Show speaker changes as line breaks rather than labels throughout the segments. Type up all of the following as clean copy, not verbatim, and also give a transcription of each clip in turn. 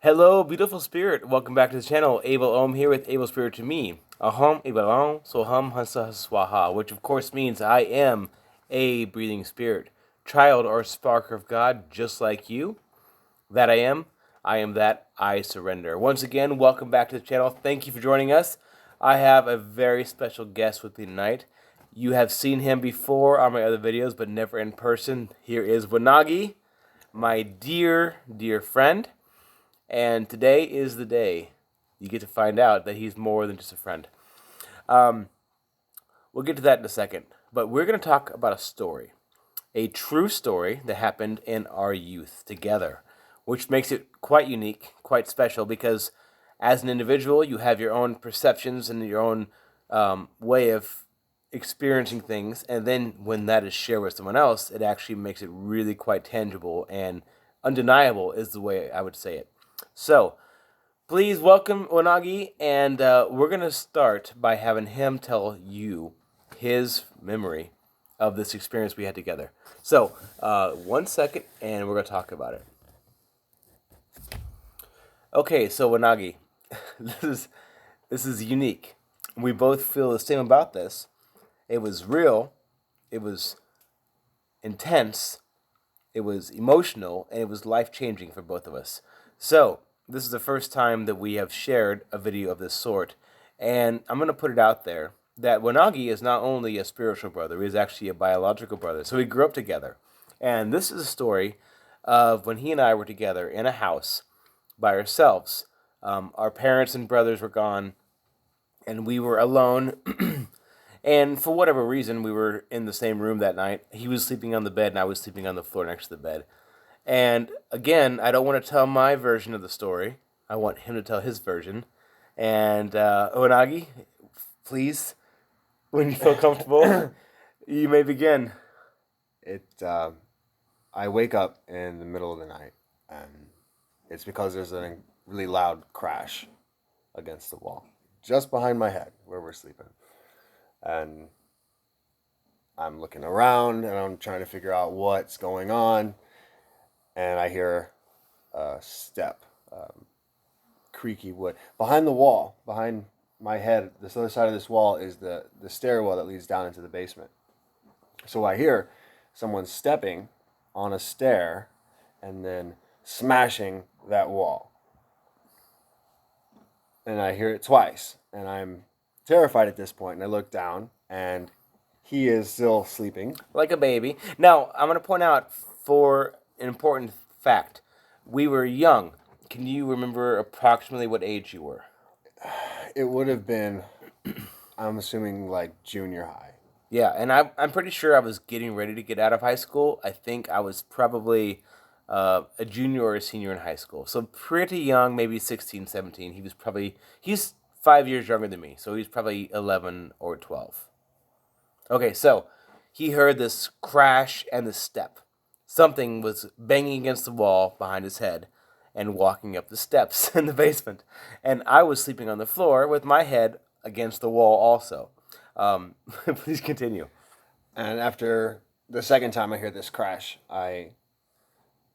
Hello, beautiful spirit. Welcome back to the channel. Abel Om here with Abel Spirit to me. Aham, Abel Soham Hansa Swaha, which of course means I am a breathing spirit, child or spark of God, just like you. That I am. I am that. I surrender. Once again, welcome back to the channel. Thank you for joining us. I have a very special guest with me tonight. You have seen him before on my other videos, but never in person. Here is Wanagi, my dear, dear friend. And today is the day you get to find out that he's more than just a friend. We'll get to that in a second. But we're going to talk about a story, a true story that happened in our youth together, which makes it quite unique, quite special, because as an individual, you have your own perceptions and your own way of experiencing things. And then when that is shared with someone else, it actually makes it really quite tangible and undeniable, is the way I would say it. So, please welcome Wanagi, and we're going to start by having him tell you his memory of this experience we had together. So, 1 second, and we're going to talk about it. Okay, so Wanagi, this is unique. We both feel the same about this. It was real, it was intense, it was emotional, and it was life-changing for both of us. So, this is the first time that we have shared a video of this sort, and I'm going to put it out there that Wanagi is not only a spiritual brother, he is actually a biological brother. So we grew up together. And this is a story of when he and I were together in a house by ourselves. Our parents and brothers were gone, and we were alone. And for whatever reason, we were in the same room that night. He was sleeping on the bed, and I was sleeping on the floor next to the bed. And again, I don't want to tell my version of the story. I want him to tell his version. And Onagi, please, when you feel comfortable, you may begin.
I wake up in the middle of the night, and it's because there's a really loud crash against the wall, just behind my head where we're sleeping. And I'm looking around, and I'm trying to figure out what's going on. And I hear a step, creaky wood. Behind the wall, behind my head, this other side of this wall is the stairwell that leads down into the basement. So I hear someone stepping on a stair and then smashing that wall. And I hear it twice, and I'm terrified at this point, and I look down, and he is still sleeping.
Like a baby. Now, I'm going to point out for an important fact. We were young. Can you remember approximately what age you were?
It would have been, I'm assuming, like junior high.
Yeah, and I'm pretty sure I was getting ready to get out of high school. I think I was probably a junior or a senior in high school. So pretty young, maybe 16, 17. He's 5 years younger than me. So he's probably 11 or 12. Okay, so he heard this crash and this step. Something was banging against the wall behind his head and walking up the steps in the basement. And I was sleeping on the floor with my head against the wall also. Please continue.
And after the second time I hear this crash, I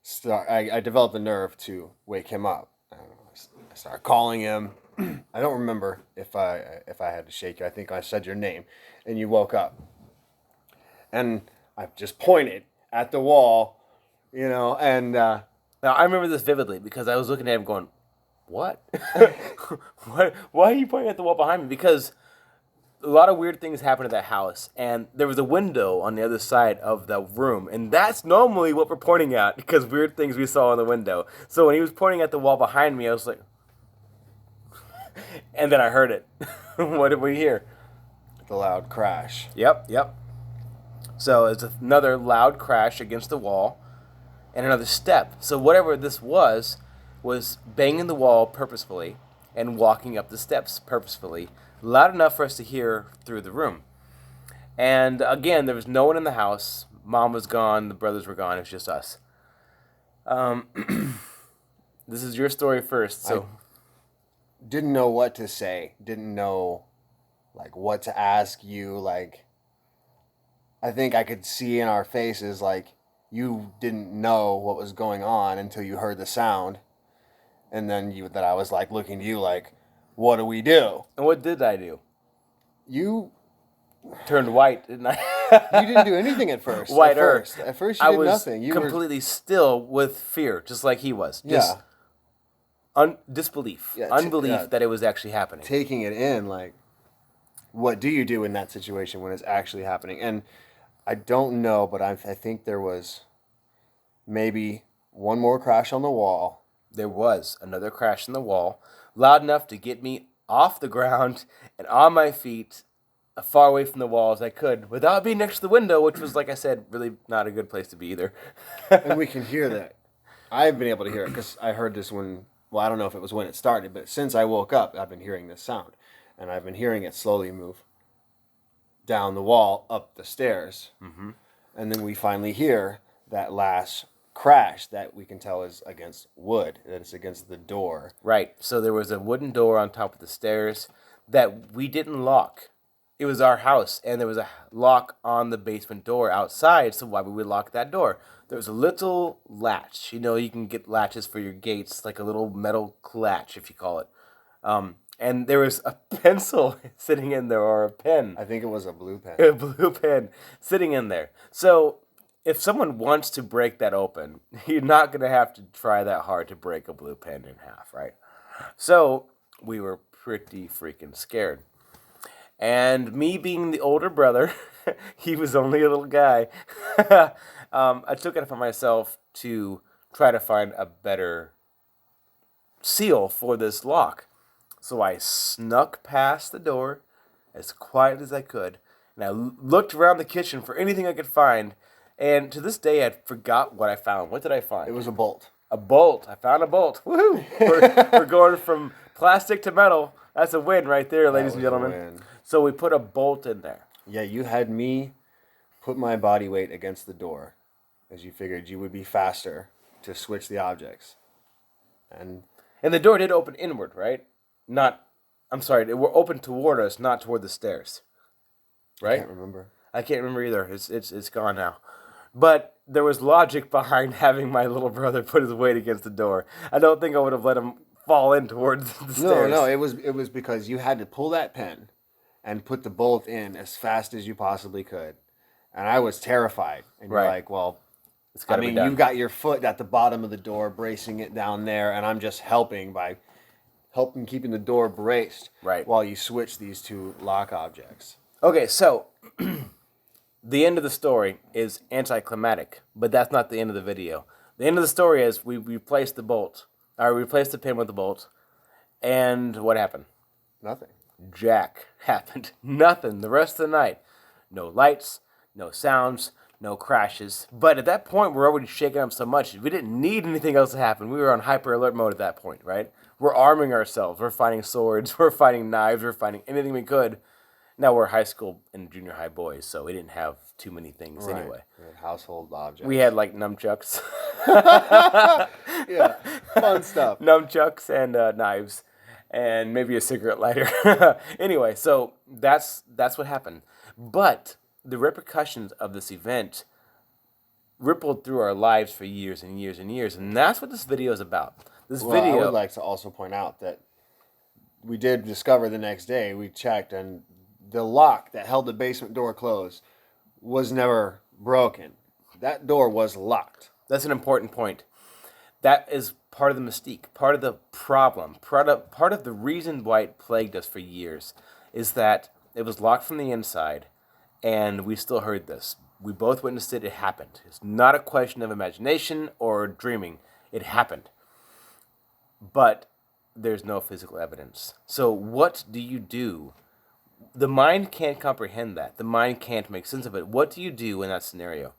develop the nerve to wake him up. I start calling him. I don't remember if I had to shake you. I think I said your name, and you woke up. And I just pointed at the wall, and
Now, I remember this vividly because I was looking at him going, what? What? Why are you pointing at the wall behind me? Because a lot of weird things happened at that house, and there was a window on the other side of the room, and that's normally what we're pointing at because weird things we saw in the window. So when he was pointing at the wall behind me, I was like, and then I heard it. What did we hear?
the loud crash.
Yep. So it's another loud crash against the wall, and another step. So whatever this was banging the wall purposefully and walking up the steps purposefully, loud enough for us to hear through the room. And again, there was no one in the house. Mom was gone. The brothers were gone. It was just us. This is your story first. So
Didn't know what to say. Didn't know, like, what to ask you. Like, I think I could see in our faces, like, you didn't know what was going on until you heard the sound. And then I was like looking to you like, what do we do?
And what did I do?
You
Turned white, didn't I?
you didn't do anything at first.
Whiter.
At first you
I
did
was
nothing. You were
completely still with fear, just like he was. Just disbelief,
Yeah,
unbelief that it was actually happening.
taking it in. Like, what do you do in that situation when it's actually happening? And I don't know, but I think there was maybe one more crash on the wall.
There was another crash in the wall, loud enough to get me off the ground and on my feet, as far away from the wall as I could, without being next to the window, which was, like I said, really not a good place to be either.
And we can hear that. I've been able to hear it because I heard this well, I don't know if it was when it started, but since I woke up, I've been hearing this sound. And I've been hearing it slowly move down the wall, up the stairs. Mm-hmm. And then we finally hear that last crash that we can tell is against wood, that it's against the door.
Right. So there was a wooden door on top of the stairs that we didn't lock. It was our house, and there was a lock on the basement door outside, so why would we lock that door? There was a little latch. You know, you can get latches for your gates, like a little metal latch, if you call it. And there was a pencil sitting in there, or a pen.
I think it was a blue pen.
A blue pen sitting in there. So if someone wants to break that open, you're not going to have to try that hard to break a blue pen in half, right? So we were pretty freaking scared. And me being the older brother, he was only a little guy, I took it upon myself to try to find a better seal for this lock. So I snuck past the door as quiet as I could, and I looked around the kitchen for anything I could find. And to this day, I forgot what I found. What did I find?
It was a bolt.
A bolt. I found a bolt. Woohoo! We're going from plastic to metal. That's a win right there, ladies and gentlemen. So we put a bolt in there.
Yeah, you had me put my body weight against the door, as you figured you would be faster to switch the objects. And
the door did open inward, right? I'm sorry, it were open toward us, not toward the stairs. Right?
I can't remember.
I can't remember either. It's gone now. But there was logic behind having my little brother put his weight against the door. I don't think I would have let him fall in towards the stairs.
No, it was because you had to pull that pin and put the bolt in as fast as you possibly could. And I was terrified. And you're like, well, you've got your foot at the bottom of the door, bracing it down there, and I'm just helping keeping the door braced while you switch these two lock objects.
Okay, so the end of the story is anticlimactic, but that's not the end of the video. The end of the story is we replaced the pin with the bolt, and what happened?
Nothing.
Jack happened. Nothing. The rest of the night. No lights, no sounds, no crashes. But at that point, we're already shaken up so much, we didn't need anything else to happen. We were on hyper alert mode at that point, right? We're arming ourselves. We're finding swords. We're finding knives. We're finding anything we could. Now we're high school and junior high boys, so we didn't have too many things anyway.
We had household objects.
We had like nunchucks.
Yeah, fun stuff.
Nunchucks and knives, and maybe a cigarette lighter. Anyway, so that's what happened. But the repercussions of this event rippled through our lives for years and years and years, and that's what this video is about. I
would like to also point out that we did discover the next day, we checked, and the lock that held the basement door closed was never broken. That door was locked.
That's an important point. That is part of the mystique, part of the problem, part of the reason why it plagued us for years is that it was locked from the inside, and we still heard this. We both witnessed it. It happened. It's not a question of imagination or dreaming. It happened. But there's no physical evidence. So what do you do? The mind can't comprehend that. The mind can't make sense of it. What do you do in that scenario?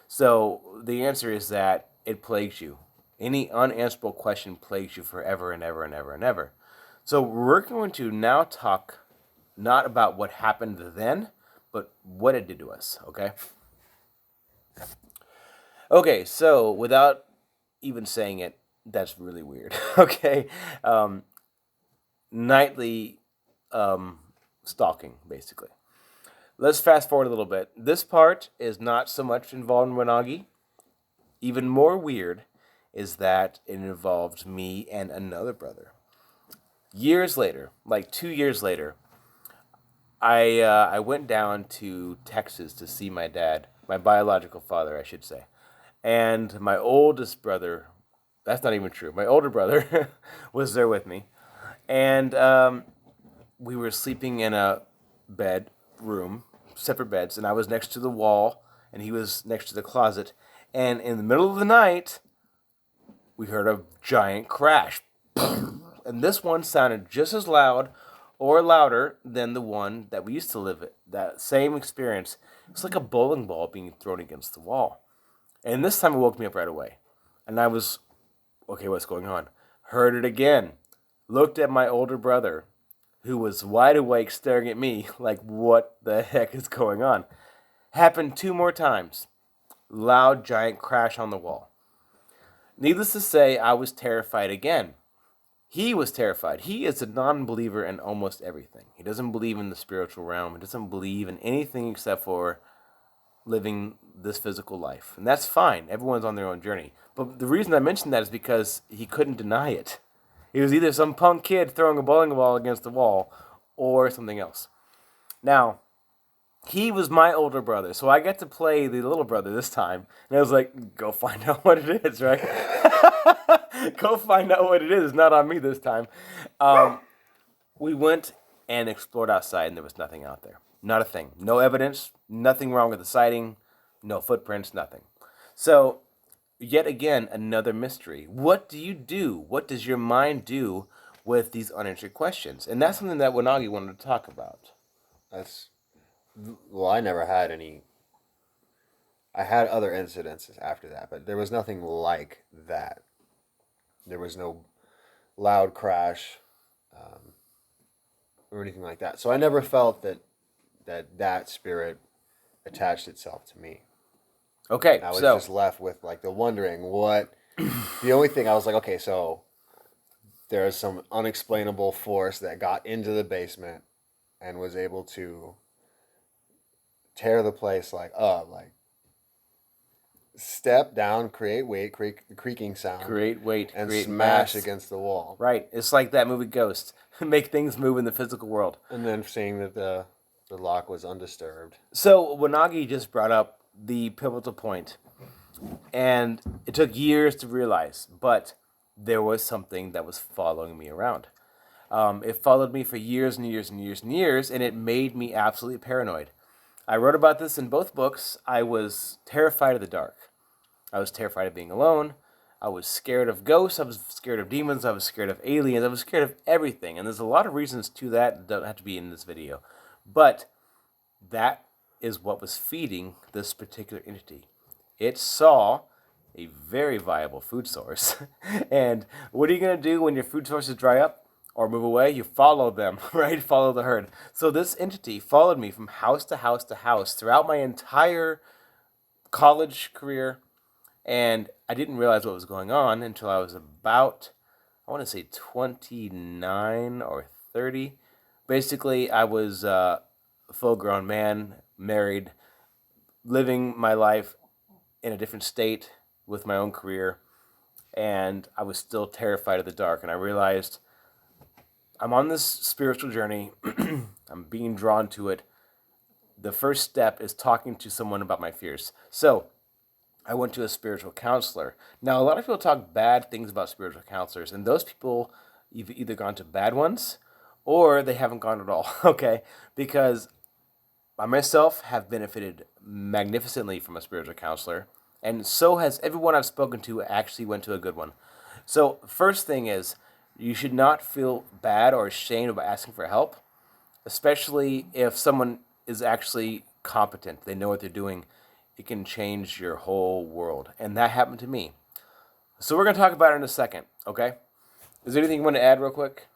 So the answer is that it plagues you. Any unanswerable question plagues you forever and ever and ever and ever. So we're going to now talk not about what happened then, but what it did to us, okay? Okay, so without even saying it, that's really weird, okay? Nightly stalking, basically. Let's fast forward a little bit. This part is not so much involved in Wanagi. Even more weird is that it involved me and another brother. Years later, like 2 years later, I went down to Texas to see my dad, my biological father, I should say, and my oldest brother. That's not even true. My older brother was there with me, and we were sleeping in a bedroom, separate beds, and I was next to the wall, and he was next to the closet. And in the middle of the night, we heard a giant crash. And this one sounded just as loud or louder than the one that we used to live at. That same experience. It's like a bowling ball being thrown against the wall. And this time it woke me up right away. And I was, okay, what's going on? Heard it again. Looked at my older brother, who was wide awake staring at me like, what the heck is going on? Happened 2 more times. Loud, giant crash on the wall. Needless to say, I was terrified again. He was terrified. He is a non-believer in almost everything. He doesn't believe in the spiritual realm. He doesn't believe in anything except for living this physical life. And that's fine. Everyone's on their own journey. But the reason I mentioned that is because he couldn't deny it. He was either some punk kid throwing a bowling ball against the wall or something else. Now, he was my older brother, so I got to play the little brother this time. And I was like, go find out what it is, right? Go find out what it is. It's not on me this time. We went and explored outside, and there was nothing out there. Not a thing. No evidence. Nothing wrong with the sighting. No footprints. Nothing. So, yet again, another mystery. What do you do? What does your mind do with these unanswered questions? And that's something that Wanagi wanted to talk about.
Well, I never had any. I had other incidences after that, but there was nothing like that. There was no loud crash or anything like that. So I never felt that spirit attached itself to me.
Okay,
I was just left with like the wondering what. The only thing I was like, okay, so there is some unexplainable force that got into the basement and was able to tear the place like up, like step down, create weight, creaking sound,
create weight,
and
create
smash
mass
against the wall.
Right, it's like that movie Ghost. Make things move in the physical world.
And then seeing that the lock was undisturbed.
So Wanagi just brought up the pivotal point, and it took years to realize, but there was something that was following me around. It followed me for years and years and years and years, and it made me absolutely paranoid. I wrote about this in both books. I was terrified of the dark. I was terrified of being alone. I was scared of ghosts. I was scared of demons. I was scared of aliens. I was scared of everything. And there's a lot of reasons to that don't have to be in this video. But that is what was feeding this particular entity. It saw a very viable food source. And what are you going to do when your food sources dry up or move away? You follow them, right? Follow the herd. So this entity followed me from house to house to house throughout my entire college career. And I didn't realize what was going on until I was about, I want to say 29 or 30. Basically, I was a full-grown man, married, living my life in a different state with my own career, and I was still terrified of the dark. And I realized I'm on this spiritual journey. I'm being drawn to it. The first step is talking to someone about my fears. So I went to a spiritual counselor. Now, a lot of people talk bad things about spiritual counselors, and those people have either gone to bad ones or they haven't gone at all, okay? Because I myself have benefited magnificently from a spiritual counselor, and so has everyone I've spoken to actually went to a good one. So, first thing is, you should not feel bad or ashamed about asking for help, especially if someone is actually competent. They know what they're doing. It can change your whole world. And that happened to me. So we're going to talk about it in a second, okay? Is there anything you want to add real quick?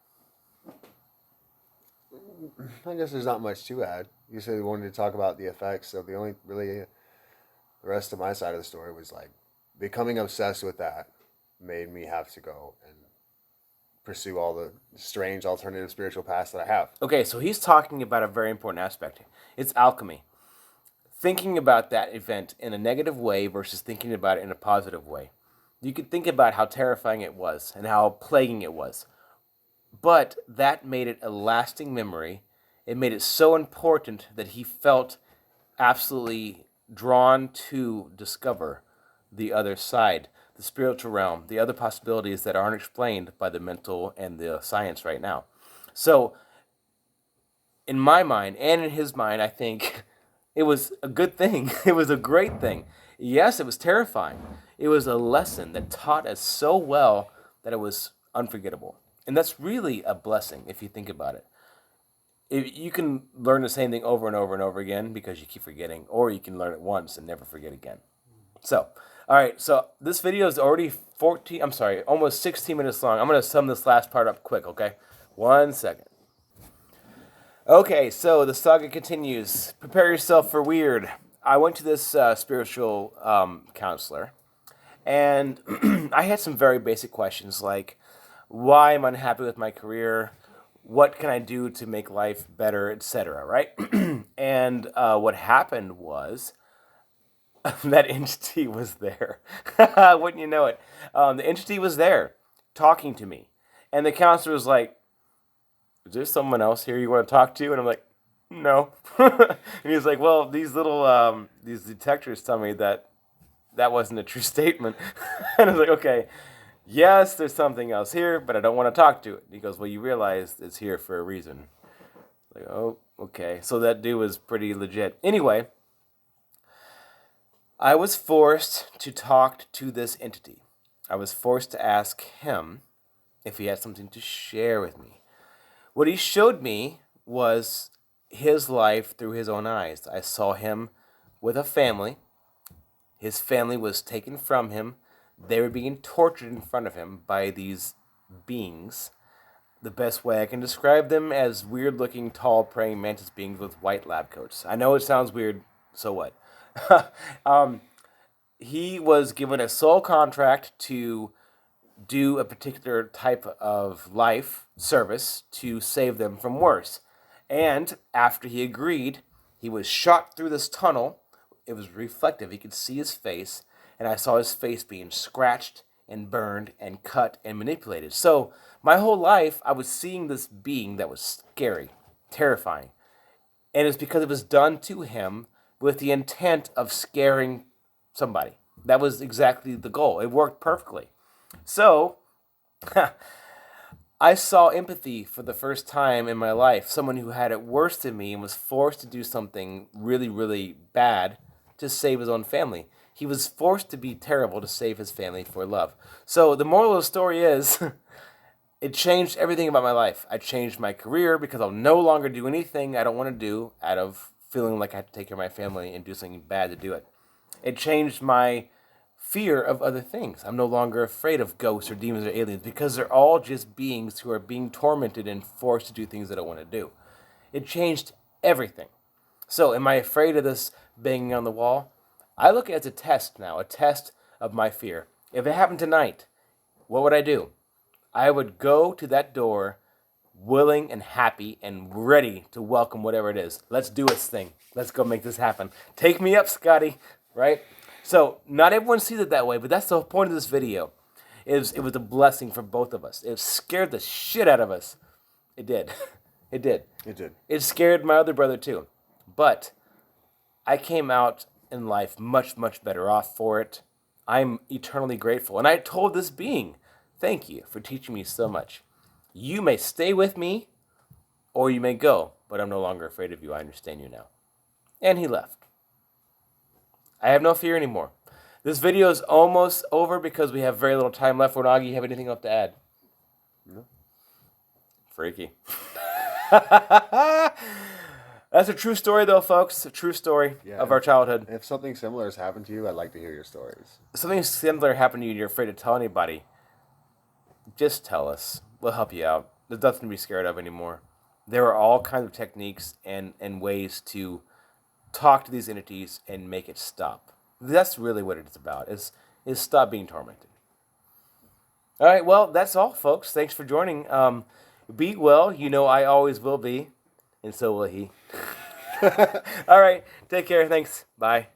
I guess there's not much to add. You said you wanted to talk about the effects, so the only really, the rest of my side of the story was like becoming obsessed with that made me have to go and pursue all the strange alternative spiritual paths that I have.
Okay, so he's talking about a very important aspect. It's alchemy. Thinking about that event in a negative way versus thinking about it in a positive way. You could think about how terrifying it was and how plaguing it was. But that made it a lasting memory. It made it so important that he felt absolutely drawn to discover the other side, the spiritual realm, the other possibilities that aren't explained by the mental and the science right now. So, in my mind and in his mind, I think it was a good thing. It was a great thing. Yes, it was terrifying. It was a lesson that taught us so well that it was unforgettable. And that's really a blessing if you think about it. If you can learn the same thing over and over and over again because you keep forgetting, or you can learn it once and never forget again. So, all right, so this video is already almost 16 minutes long. I'm going to sum this last part up quick, okay? 1 second. Okay, so the saga continues. Prepare yourself for weird. I went to this spiritual counselor, and I had some very basic questions like, why am I unhappy with my career? What can I do to make life better, etc., right? And what happened was that entity was there. Wouldn't you know it? The entity was there talking to me. And the counselor was like, is there someone else here you want to talk to? And I'm like, no. And he's like, well, these detectors tell me that wasn't a true statement. And I was like, okay, yes, there's something else here, but I don't want to talk to it. And he goes, well, you realize it's here for a reason. Like, oh, okay. So that dude was pretty legit. Anyway, I was forced to talk to this entity. I was forced to ask him if he had something to share with me. What he showed me was his life through his own eyes. I saw him with a family. His family was taken from him. They were being tortured in front of him by these beings. The best way I can describe them as weird-looking, tall, praying mantis beings with white lab coats. I know it sounds weird, so what? He was given a sole contract to do a particular type of life service to save them from worse. And after he agreed, he was shot through this tunnel. It was reflective. He could see his face, and I saw his face being scratched and burned and cut and manipulated. So my whole life, I was seeing this being that was scary, terrifying. And it's because it was done to him with the intent of scaring somebody. That was exactly the goal. It worked perfectly. So, I saw empathy for the first time in my life. Someone who had it worse than me and was forced to do something really, really bad to save his own family. He was forced to be terrible to save his family for love. So, the moral of the story is, it changed everything about my life. I changed my career because I'll no longer do anything I don't want to do out of feeling like I have to take care of my family and do something bad to do it. It changed my fear of other things. I'm no longer afraid of ghosts or demons or aliens because they're all just beings who are being tormented and forced to do things they don't want to do. It changed everything. So, am I afraid of this banging on the wall? I look at it as a test now, a test of my fear. If it happened tonight, what would I do? I would go to that door willing and happy and ready to welcome whatever it is. Let's do this thing. Let's go make this happen. Take me up, Scotty, right? So, not everyone sees it that way, but that's the whole point of this video. It was a blessing for both of us. It scared the shit out of us. It did. It did.
It did.
It scared my other brother too. But I came out in life much, much better off for it. I'm eternally grateful. And I told this being, thank you for teaching me so much. You may stay with me or you may go, but I'm no longer afraid of you. I understand you now. And he left. I have no fear anymore. This video is almost over because we have very little time left. Wanagi, you have anything else to add?
No.
Freaky. That's a true story, though, folks. A true story of our childhood.
If something similar has happened to you, I'd like to hear your stories.
If something similar happened to you and you're afraid to tell anybody, just tell us. We'll help you out. There's nothing to be scared of anymore. There are all kinds of techniques and ways to talk to these entities and make it stop. That's really what it's about, is stop being tormented. All right, well, that's all, folks. Thanks for joining. Be well. You know I always will be, and so will he. All right, take care. Thanks. Bye.